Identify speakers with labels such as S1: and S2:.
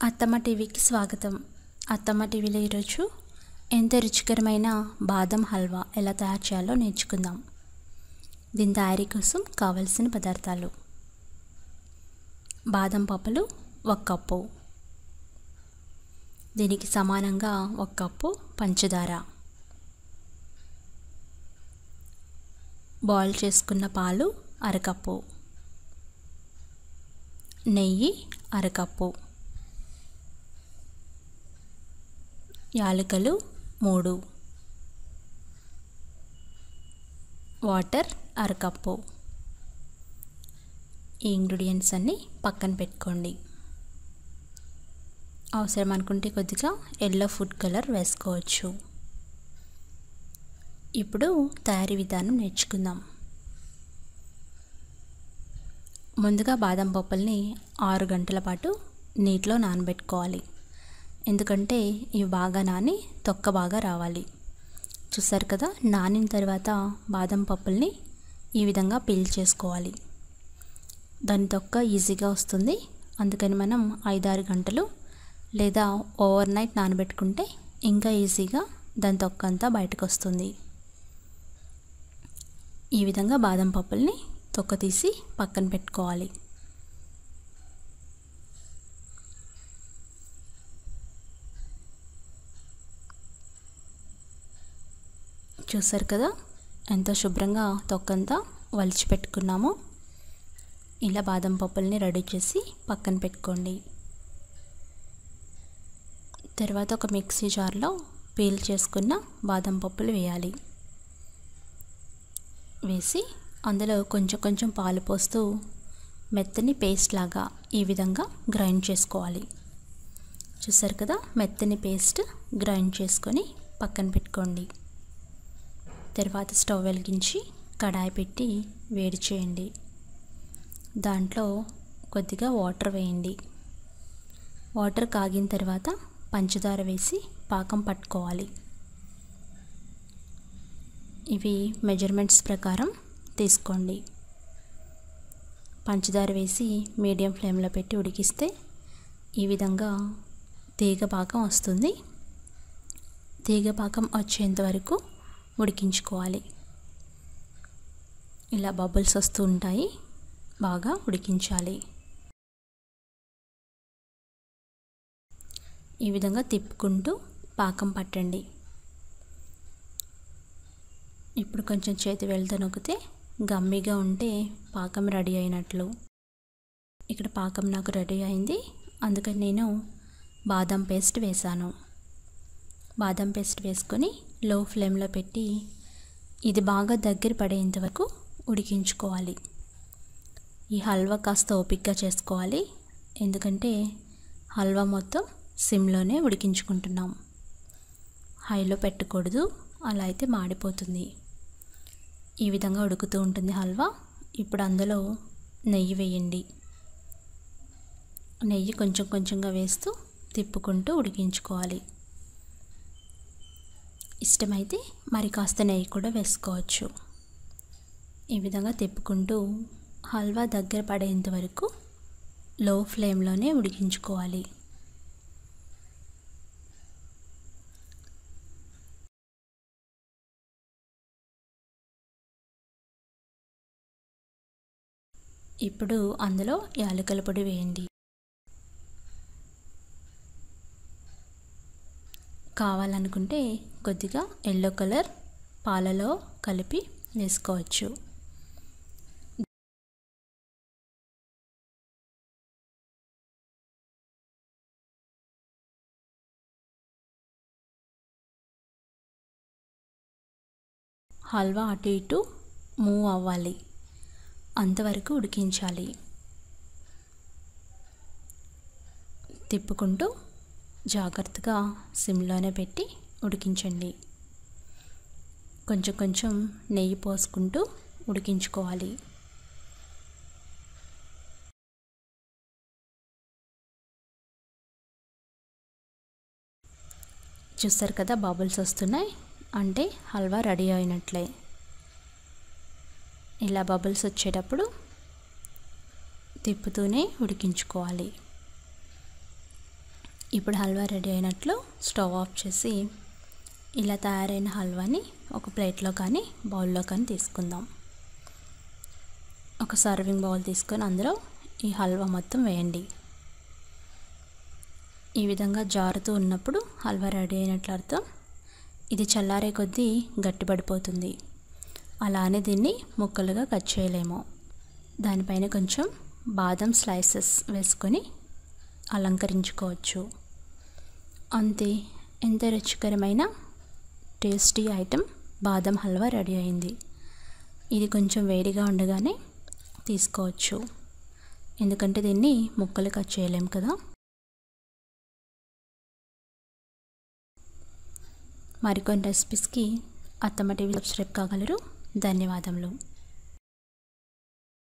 S1: అత్తమ్మ టీవీకి స్వాగతం. అత్తమ్మ టీవీలో ఈరోజు ఎంతో రుచికరమైన బాదం హల్వా ఎలా తయారు చేయాలో నేర్చుకుందాం. దీని తయారీ కోసం కావలసిన పదార్థాలు: బాదం పప్పులు 1 కప్పు, దీనికి సమానంగా 1 కప్పు పంచదార, బాయిల్ చేసుకున్న పాలు 1/2 కప్పు, నెయ్యి 1/2 కప్పు, యాలకులు 3, వాటర్ 1/2 కప్పు. ఈ ఇంగ్రీడియంట్స్ అన్నీ పక్కన పెట్టుకోండి. అవసరం అనుకుంటే కొద్దిగా ఎల్లో ఫుడ్ కలర్ వేసుకోవచ్చు. ఇప్పుడు తయారీ విధానం నేర్చుకుందాం. ముందుగా బాదం పప్పుల్ని 6 గంటల పాటు నీటిలో నానబెట్టుకోవాలి. ఎందుకంటే ఇవి బాగా నాని తొక్క బాగా రావాలి. చూసారు కదా, నానిన తర్వాత బాదం పప్పుల్ని ఈ విధంగా పీల్ చేసుకోవాలి. దాని తొక్క ఈజీగా వస్తుంది. అందుకని మనం 5-6 గంటలు లేదా ఓవర్ నైట్ నానబెట్టుకుంటే ఇంకా ఈజీగా దాని తొక్క అంతా బయటకు వస్తుంది. ఈ విధంగా బాదం పప్పుల్ని తొక్క తీసి పక్కన పెట్టుకోవాలి. చూసారు కదా, ఎంతో శుభ్రంగా తొక్కంతా వలిచి పెట్టుకున్నాము. ఇలా బాదం పప్పుల్ని రెడీ చేసి పక్కన పెట్టుకోండి. తర్వాత ఒక మిక్సీ జార్లో పీల్ చేసుకున్న బాదం పప్పులు వేయాలి. వేసి అందులో కొంచెం కొంచెం పాలు పోస్తూ మెత్తని పేస్ట్ లాగా ఈ విధంగా గ్రైండ్ చేసుకోవాలి. చూసారు కదా, మెత్తని పేస్ట్ గ్రైండ్ చేసుకొని పక్కన పెట్టుకోండి. తర్వాత స్టవ్ వెలిగించి కడాయి పెట్టి వేడి చేయండి. దాంట్లో కొద్దిగా వాటర్ వేయండి. వాటర్ కాగిన తర్వాత పంచదార వేసి పాకం పట్టుకోవాలి. ఇవి మెజర్మెంట్స్ ప్రకారం తీసుకోండి. పంచదార వేసి మీడియం ఫ్లేమ్లో పెట్టి ఉడికిస్తే ఈ విధంగా తీగ పాకం వస్తుంది. తీగ పాకం వచ్చేంత వరకు ఉడికించుకోవాలి. ఇలా బబుల్స్ వస్తూ ఉంటాయి, బాగా ఉడికించాలి. ఈ విధంగా తిప్పుకుంటూ పాకం పట్టండి. ఇప్పుడు కొంచెం చేతి వేళ్ళతో నొక్కితే గమ్మిగా ఉంటే పాకం రెడీ అయినట్లు. ఇక్కడ పాకం నాకు రెడీ అయింది. అందుకని నేను బాదం పేస్ట్ వేసాను. బాదం పేస్ట్ వేసుకొని లో ఫ్లేమ్లో పెట్టి ఇది బాగా దగ్గర పడేంత వరకు ఉడికించుకోవాలి. ఈ హల్వా కాస్త ఓపికగా చేసుకోవాలి. ఎందుకంటే హల్వా మొత్తం సిమ్లోనే ఉడికించుకుంటున్నాం. హైలో పెట్టకూడదు, అలా అయితే మాడిపోతుంది. ఈ విధంగా ఉడుకుతూ ఉంటుంది హల్వా. ఇప్పుడు అందులో నెయ్యి వేయండి. నెయ్యి కొంచెం కొంచెంగా వేస్తూ తిప్పుకుంటూ ఉడికించుకోవాలి. ఇష్టమైతే మరి కాస్త నెయ్యి కూడా వేసుకోవచ్చు. ఈ విధంగా తిప్పుకుంటూ హల్వా దగ్గర పడేంత వరకు లో ఫ్లేమ్లోనే ఉడికించుకోవాలి. ఇప్పుడు అందులో యాలకుల పొడి వేయండి. కావాలనుకుంటే కొద్దిగా ఎల్లో కలర్ పాలలో కలిపి వేసుకోవచ్చు. హల్వా అటు ఇటు మూవ్ అవ్వాలి, అంతవరకు ఉడికించాలి. తిప్పుకుంటూ జాగ్రత్తగా సిమ్లోనే పెట్టి ఉడికించండి. కొంచెం కొంచెం నెయ్యి పోసుకుంటూ ఉడికించుకోవాలి. చూస్తారు కదా, బబుల్స్ వస్తున్నాయి అంటే హల్వా రెడీ అయినట్లే. ఇలా బబుల్స్ వచ్చేటప్పుడు తిప్పుతూనే ఉడికించుకోవాలి. ఇప్పుడు హల్వా రెడీ అయినట్లు స్టవ్ ఆఫ్ చేసి ఇలా తయారైన హల్వాని ఒక ప్లేట్లో కానీ బౌల్లో కానీ తీసుకుందాం. ఒక సర్వింగ్ బౌల్ తీసుకొని అందులో ఈ హల్వా మొత్తం వేయండి. ఈ విధంగా జారుతూ ఉన్నప్పుడు హల్వా రెడీ అయినట్లు అర్థం. ఇది చల్లారే కొద్దీ గట్టిపడిపోతుంది. అలానే దీన్ని ముక్కలుగా కట్ చేయలేము. దానిపైన కొంచెం బాదం స్లైసెస్ వేసుకొని అలంకరించుకోవచ్చు. అంతే, ఎంత రుచికరమైన టేస్టీ ఐటెం బాదం హల్వా రెడీ అయింది. ఇది కొంచెం వేడిగా ఉండగానే తీసుకోవచ్చు, ఎందుకంటే దీన్ని ముక్కలు కట్ చేయలేము కదా. మరికొన్ని రెసిపీస్కి అత్తమ్మ టీవీ సబ్స్క్రైబ్ కాగలరు. ధన్యవాదములు.